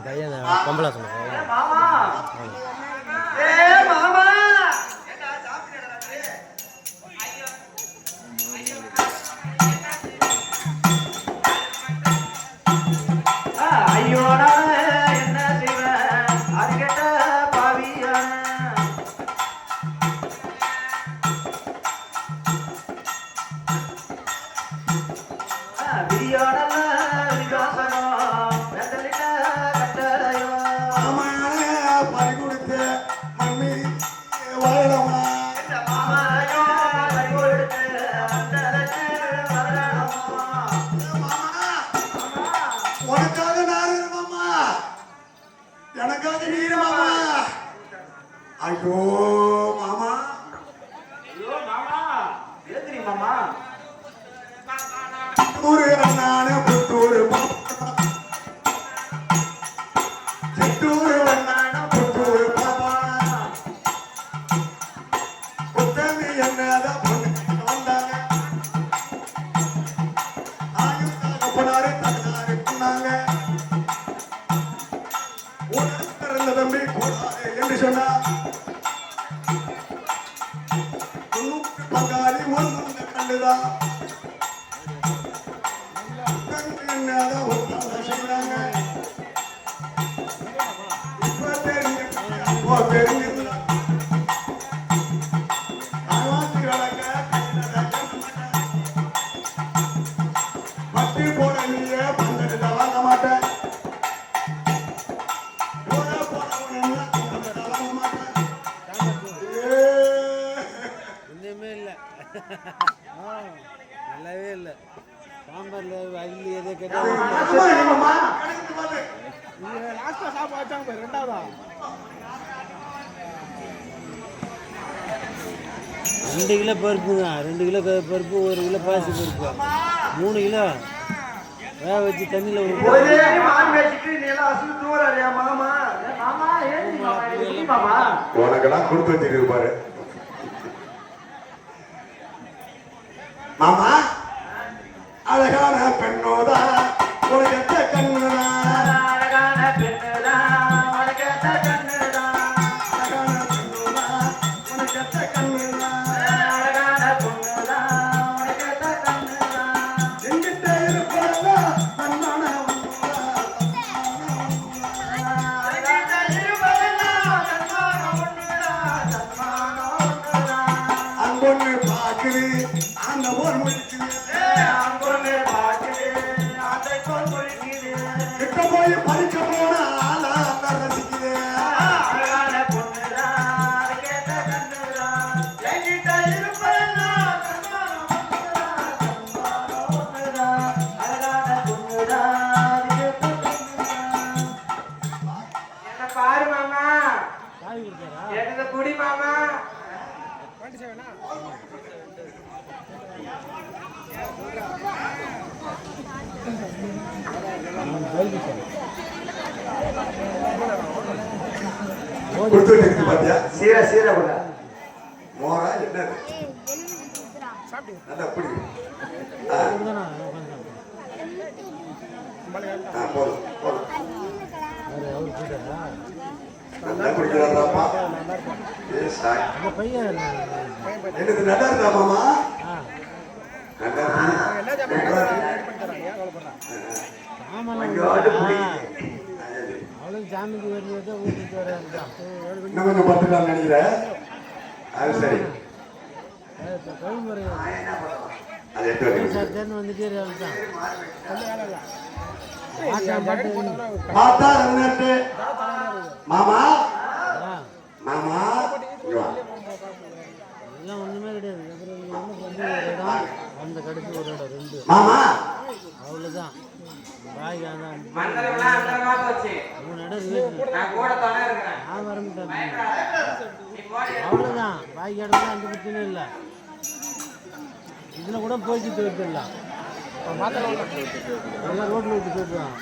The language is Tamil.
பையன் பொம்பளை சொன்னாங்க. ஐயோ என்ன செய்வேன் அது கேட்ட பாவியான விரியாடல விகாசனம் வெந்தலிட்ட கட்டளையோ பறி கொடுத்து மம்மி வரணுமா மாமரையோ பறி கொடுத்து வந்தலத்து வரணுமா உனக்காக நான் மாமா எனக்காக நீர் மாமா ஐயோ மாமா ஐயோ மாமா ஏந்திரி மாமா புத்தூரு அண்ணானு புத்தூரு சித்தூரு அண்ணானு புத்தூரு பாப்பா புத்தமி என்னதான் பொண்ணு வந்தாங்க ஆயுத்தாக போனாரு தகனாரு பண்ணாங்க உனக்கு பிறந்த தம்பி கூடாது என்று சொன்னா பங்காளி ஒன்று கண்டுதான் என்னதான் ஒரு செய்யறாங்க இப்ப தெரிஞ்சு பட்டி போட நீயே பந்தல வாங்க மாட்டேன் வாங்க மாட்டேன் ஒன்றுமே இல்லை, நல்லாவே இல்லை. சாம்பார்ல அள்ளி எதை கேட்டாலும் ரெண்டு கிலோ பருப்புங்க, 2 கிலோ பருப்பு, 1 கிலோ பாசி பருப்பு, 3 கிலோ வேக வச்சு தண்ணியில் உனக்கெல்லாம் கொடுத்து வச்சிருக்கு பாரு மாமா. அழகான பெண்ணோதா உனக்கு கண்ணுதா அழகான பெண்ணுதா உனக்கு கண்ணுதா அழகான பெண்ணோதா உனக்கு கண்ணுதா அழகான பொண்ணுதா உனக்கு கண்ணுதா எங்கிட்ட இருப்பதா தன்மான அழகான இருப்பதெல்லாம் தன்மான பொண்ணுதா தன்மான பொண்ணுதா அங்கொன்னு பாக்குது அந்த ஊர் முடிக்குது அங்கொன்னு பாக்குது அந்த கோல் முடிக்குது கிட்ட போய் பறிக்க போன ஆளா ரசிக்குது அழகான பொண்ணுதா கேட்ட கண்ணுதா என்கிட்ட இருப்பதெல்லாம் தன்மான பொண்ணுதா தன்மான பொண்ணுதா அழகான பொண்ணுதா கேட்ட கண்ணுதா. என்ன பாரு மாமா, எனக்கு குடி மாமா. கொடுத்து வச்சிருக்கு பாத்தியா சீர சீர கூட மோரா என்னது நல்லா பிடி போதும் போதும் நல்லா குடிக்கிறாராப்பா எனக்கு நல்லா இருக்கா மாமா ஜாமிக்கு வருது ஊட்டிட்டு இன்னும் கொஞ்சம் பத்துக்கலாம் நினைக்கிறேன். அது சரி பார்த்தா மாமா மாமா எல்லாம் ஒண்ணுமே கிடையாது. அந்த கடைசி ஒரு இடம் 2 மாமா அவ்வளவுதான். பாய் 3 இடம் அவ்வளவுதான். பாய் இடத்துல அந்த பிரச்சனை இல்லை. இதுல கூட போய்கிட்டு வந்துடலாம். எல்லாம் ரோட்ல விட்டு போயிடுவான்.